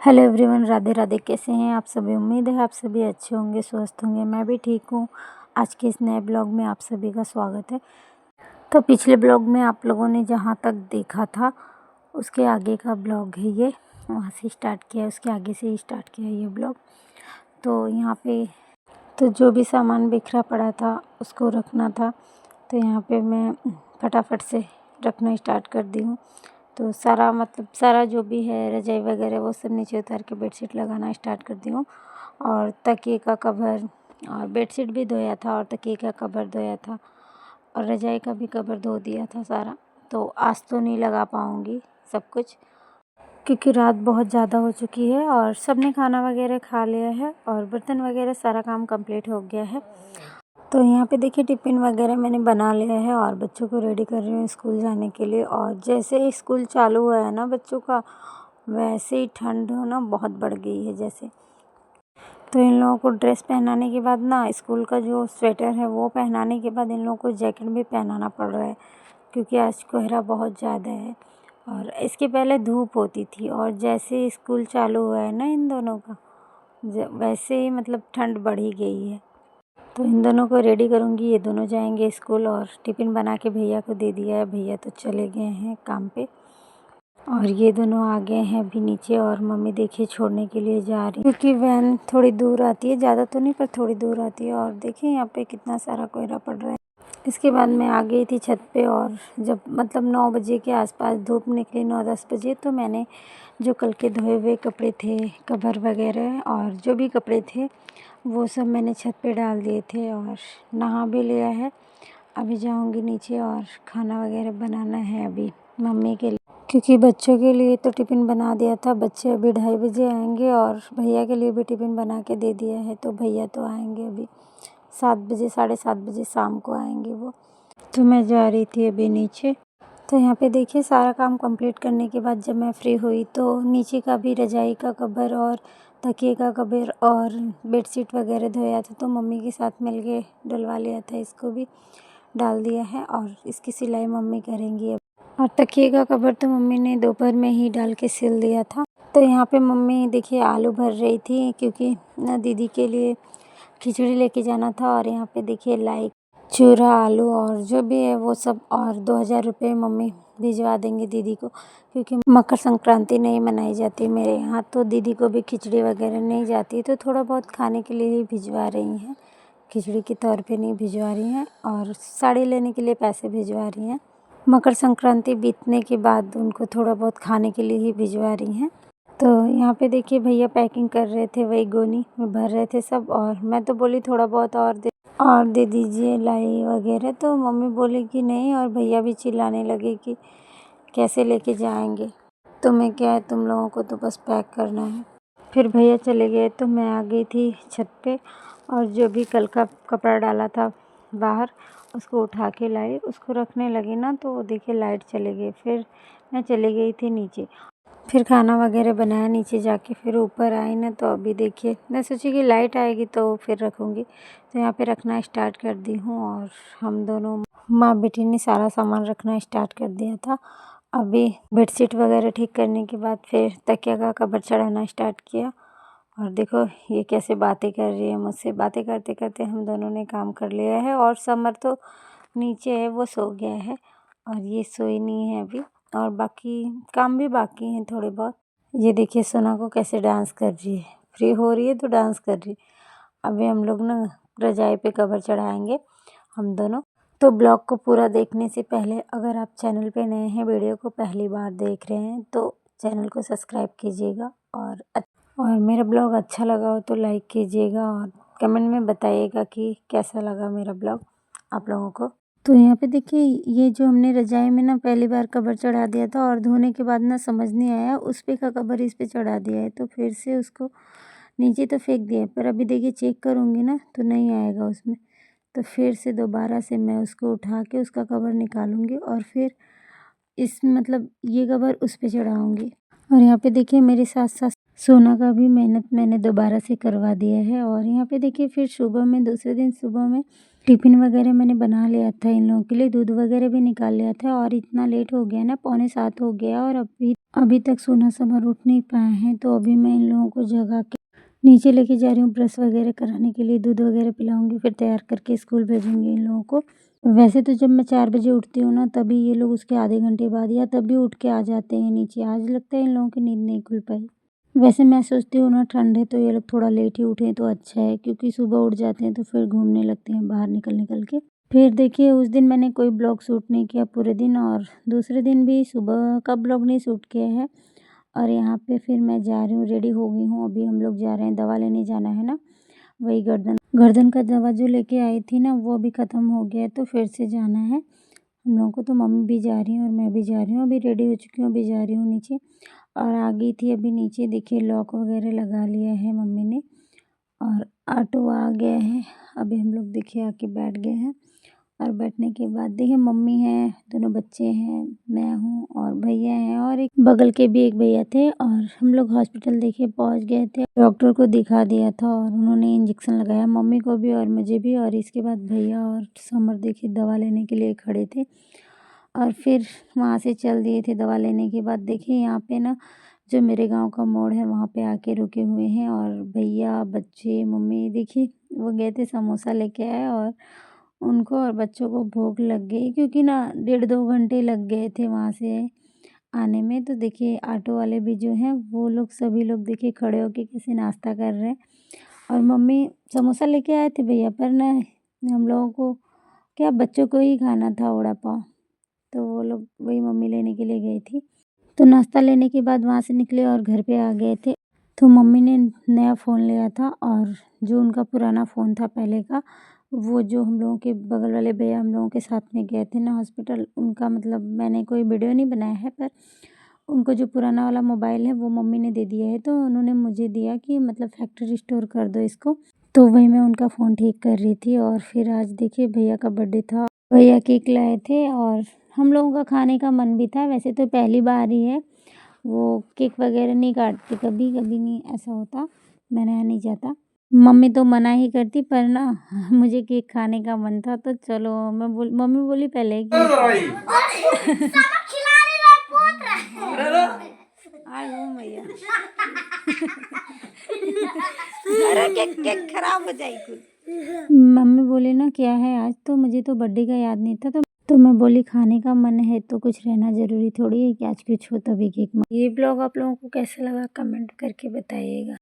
Hello everyone, Radhe Radhe. कैसे हैं आप सभी? उम्मीद है आप सभी अच्छे होंगे, स्वस्थ होंगे। मैं भी ठीक हूँ। आज के इस नए ब्लॉग में आप सभी का स्वागत है। तो पिछले ब्लॉग में आप लोगों ने जहाँ तक देखा था उसके आगे का ब्लॉग है ये। वहाँ से स्टार्ट किया, उसके आगे से ही स्टार्ट किया ये ब्लॉग। तो यहाँ पे तो जो भी सामान बिखरा पड़ा था उसको रखना था, तो यहाँ पे मैं फटाफट से रखना स्टार्ट कर दी हूँ। तो सारा जो भी है रजाई वगैरह वो सब नीचे उतार के बेडशीट लगाना स्टार्ट कर दी हूँ। और तकिए का कवर और बेडशीट भी धोया था और तकिए का कवर धोया था और रजाई का भी कवर धो दिया था सारा। तो आज तो नहीं लगा पाऊँगी सब कुछ, क्योंकि रात बहुत ज़्यादा हो चुकी है और सबने खाना वगैरह खा लिया है और बर्तन वगैरह सारा काम कंप्लीट हो गया है। तो यहाँ पे देखिए टिफ़िन वगैरह मैंने बना लिया है और बच्चों को रेडी कर रही हूँ स्कूल जाने के लिए। और जैसे ही स्कूल चालू हुआ है ना बच्चों का, वैसे ही ठंड ना बहुत बढ़ गई है जैसे। तो इन लोगों को ड्रेस पहनाने के बाद ना स्कूल का जो स्वेटर है वो पहनाने के बाद इन लोगों को जैकेट भी पहनाना पड़ रहा है, क्योंकि आज कोहरा बहुत ज़्यादा है। और इसके पहले धूप होती थी और जैसे स्कूल चालू हुआ है ना इन दोनों का, वैसे ही मतलब ठंड बढ़ ही गई है। तो इन दोनों को रेडी करूँगी, ये दोनों जाएंगे स्कूल। और टिफ़िन बना के भैया को दे दिया है, भैया तो चले गए हैं काम पे। और ये दोनों आ गए हैं अभी नीचे और मम्मी देखिए छोड़ने के लिए जा रही है, क्योंकि वैन थोड़ी दूर आती है, ज़्यादा तो नहीं पर थोड़ी दूर आती है। और देखिए यहाँ पे कितना सारा कोहरा पड़ रहा है। इसके बाद मैं आ गई थी छत पे और जब मतलब 9 बजे के आसपास धूप निकली, 9-10 बजे, तो मैंने जो कल के धोए हुए कपड़े थे, कवर वगैरह और जो भी कपड़े थे वो सब मैंने छत पे डाल दिए थे और नहा भी लिया है। अभी जाऊंगी नीचे और खाना वगैरह बनाना है अभी मम्मी के लिए, क्योंकि बच्चों के लिए तो टिफ़िन बना दिया था। बच्चे अभी 2:30 बजे आएंगे और भैया के लिए भी टिफ़िन बना के दे दिया है। तो भैया तो आएंगे अभी 7 बजे, 7:30 बजे शाम को आएंगे वो। तो मैं जा रही थी अभी नीचे। तो यहाँ पे देखिए सारा काम कंप्लीट करने के बाद जब मैं फ्री हुई तो नीचे का भी रजाई का कवर और तकिए का कवर और बेडशीट वगैरह धोया था, तो मम्मी के साथ मिल के डलवा लिया था, इसको भी डाल दिया है और इसकी सिलाई मम्मी करेंगी अब। और तकिए का कवर तो मम्मी ने दोपहर में ही डाल के सिल दिया था। तो यहाँ पे मम्मी देखिए आलू भर रही थी, क्योंकि ना दीदी के लिए खिचड़ी लेके जाना था। और यहाँ पे देखिए लाई, चूरा, आलू और जो भी है वो सब, और 2000 रुपये मम्मी भिजवा देंगे दीदी को, क्योंकि मकर संक्रांति नहीं मनाई जाती मेरे यहाँ, तो दीदी को भी खिचड़ी वगैरह नहीं जाती, तो थोड़ा बहुत खाने के लिए ही भिजवा रही हैं, खिचड़ी के तौर पे नहीं भिजवा रही हैं। और साड़ी लेने के लिए पैसे भिजवा रही हैं। मकर संक्रांति बीतने के बाद उनको थोड़ा बहुत खाने के लिए ही भिजवा रही हैं। तो यहाँ पे देखिए भैया पैकिंग कर रहे थे, वही गोनी में भर रहे थे सब। और मैं तो बोली थोड़ा बहुत और दे दीजिए लाई वगैरह, तो मम्मी बोली कि नहीं, और भैया भी चिल्लाने लगे कि कैसे लेके जाएंगे, तुम्हें क्या है, तुम लोगों को तो बस पैक करना है। फिर भैया चले गए तो मैं आ गई थी छत पे और जो भी कल का कपड़ा डाला था बाहर उसको उठा के लाई, उसको रखने लगी ना तो देखिए लाइट चली गई। फिर मैं चली गई थी नीचे, फिर खाना वगैरह बनाया नीचे जाके, फिर ऊपर आई ना तो अभी देखिए मैं सोची कि लाइट आएगी तो फिर रखूँगी, तो यहाँ पे रखना स्टार्ट कर दी हूँ। और हम दोनों माँ बेटी ने सारा सामान रखना स्टार्ट कर दिया था। अभी बेडशीट वगैरह ठीक करने के बाद फिर तकिया का कवर चढ़ाना स्टार्ट किया। और देखो ये कैसे बातें कर रही है मुझसे। बातें करते करते हम दोनों ने काम कर लिया है। और समर तो नीचे है, वो सो गया है और ये सोई नहीं है अभी, और बाकी काम भी बाकी हैं थोड़े बहुत। ये देखिए सोना को कैसे डांस कर रही है, फ्री हो रही है तो डांस कर रही है। अभी हम लोग ना रजाई पे कवर चढ़ाएंगे हम दोनों। तो ब्लॉग को पूरा देखने से पहले अगर आप चैनल पे नए हैं, वीडियो को पहली बार देख रहे हैं, तो चैनल को सब्सक्राइब कीजिएगा। और मेरा ब्लॉग अच्छा लगा हो तो लाइक कीजिएगा और कमेंट में बताइएगा कि कैसा लगा मेरा ब्लॉग आप लोगों को। तो यहाँ पे देखिए ये जो हमने रजाई में ना पहली बार कवर चढ़ा दिया था और धोने के बाद ना समझ नहीं आया, उस पे का कवर इस पे चढ़ा दिया है, तो फिर से उसको नीचे तो फेंक दिया, पर अभी देखिए चेक करूँगी ना तो नहीं आएगा उसमें, तो फिर से दोबारा से मैं उसको उठा के उसका कवर निकालूंगी और फिर इस मतलब ये कवर उस पे चढ़ाऊंगी। और यहाँ पे देखिए मेरे साथ साथ सोना का भी मेहनत मैंने दोबारा से करवा दिया है। और यहाँ पे देखिए फिर सुबह में दूसरे दिन सुबह में टिफ़िन वगैरह मैंने बना लिया था इन लोगों के लिए, दूध वगैरह भी निकाल लिया था और इतना लेट हो गया ना, 6:45 हो गया और अभी तक सोना समर उठ नहीं पाए हैं। तो अभी मैं इन लोगों को जगा के नीचे लेके जा रही हूँ ब्रश वगैरह कराने के लिए, दूध वगैरह पिलाऊंगी, फिर तैयार करके स्कूल भेजूंगी इन लोगों को। वैसे तो जब मैं 4 बजे उठती हूँ ना, तभी ये लोग उसके आधे घंटे बाद या तभी उठ के आ जाते हैं नीचे। आज लगता है इन लोगों की नींद नहीं खुल पाई। वैसे मैं सोचती हूँ ना, ठंड है तो ये लोग थोड़ा लेट ही उठें तो अच्छा है, क्योंकि सुबह उठ जाते हैं तो फिर घूमने लगते हैं बाहर निकल के। फिर देखिए उस दिन मैंने कोई ब्लॉग शूट नहीं किया पूरे दिन, और दूसरे दिन भी सुबह का ब्लॉग नहीं शूट किया है। और यहाँ पे फिर मैं जा रही हूँ, रेडी हो गई हूँ। अभी हम लोग जा रहे हैं, दवा लेने जाना है ना, वही गर्दन का दवा जो लेके आई थी ना, वो अभी ख़त्म हो गया है तो फिर से जाना है हम लोगों को। तो मम्मी भी जा रही हैं और मैं भी जा रही हूँ, अभी रेडी हो चुकी हूँ, अभी जा रही हूँ नीचे। और आ गई थी अभी नीचे, देखिए लॉक वगैरह लगा लिया है मम्मी ने और ऑटो आ गया है। अभी हम लोग देखिए आके बैठ गए हैं, और बैठने के बाद देखिए मम्मी हैं, दोनों बच्चे हैं, मैं हूँ और भैया हैं, और एक बगल के भी एक भैया थे। और हम लोग हॉस्पिटल देखिए पहुँच गए थे, डॉक्टर को दिखा दिया था और उन्होंने इंजेक्शन लगाया मम्मी को भी और मुझे भी। और इसके बाद भैया और समर देखिए दवा लेने के लिए खड़े थे, और फिर वहाँ से चल दिए थे। दवा लेने के बाद देखिए यहाँ पे ना, जो मेरे गांव का मोड़ है वहाँ पे आके रुके हुए हैं, और भैया, बच्चे, मम्मी देखिए वो गए थे समोसा लेके आए, और उनको और बच्चों को भूख लग गई, क्योंकि ना 1.5-2 घंटे लग गए थे वहाँ से आने में। तो देखिए ऑटो वाले भी जो हैं वो लोग, सभी लोग देखिए खड़े होके कैसे नाश्ता कर रहे हैं। और मम्मी समोसा लेके आए थे भैया, पर ना हम लोगों को क्या, बच्चों को ही खाना था वड़ा पाव, तो वो लोग वही मम्मी लेने के लिए गई थी। तो नाश्ता लेने के बाद वहाँ से निकले और घर पे आ गए थे। तो मम्मी ने नया फ़ोन लिया था, और जो उनका पुराना फ़ोन था पहले का, वो जो हम लोगों के बगल वाले भैया हम लोगों के साथ में गए थे ना हॉस्पिटल, उनका मतलब मैंने कोई वीडियो नहीं बनाया है, पर उनको जो पुराना वाला मोबाइल है वो मम्मी ने दे दिया है। तो उन्होंने मुझे दिया कि मतलब फैक्ट्री रिस्टोर कर दो इसको। तो वही मैं उनका फ़ोन ठीक कर रही थी। और फिर आज देखिए भैया का बर्थडे था, भैया केक लाए थे, और हम लोगों का खाने का मन भी था। वैसे तो पहली बार ही है, वो केक वगैरह नहीं काटते, कभी कभी नहीं ऐसा होता, बनाया नहीं जाता। मम्मी तो मना ही करती, पर ना मुझे केक खाने का मन था, तो चलो मम्मी बोली पहले कि आए हो भैया। अरे केक केक खराब हो जाएगी। मम्मी बोली ना क्या है आज, तो मुझे तो बर्थडे का याद नहीं था, तो मैं बोली खाने का मन है तो कुछ रहना ज़रूरी थोड़ी है कि आज कुछ हो तभी केक। ये ब्लॉग आप लोगों को कैसा लगा कमेंट करके बताइएगा।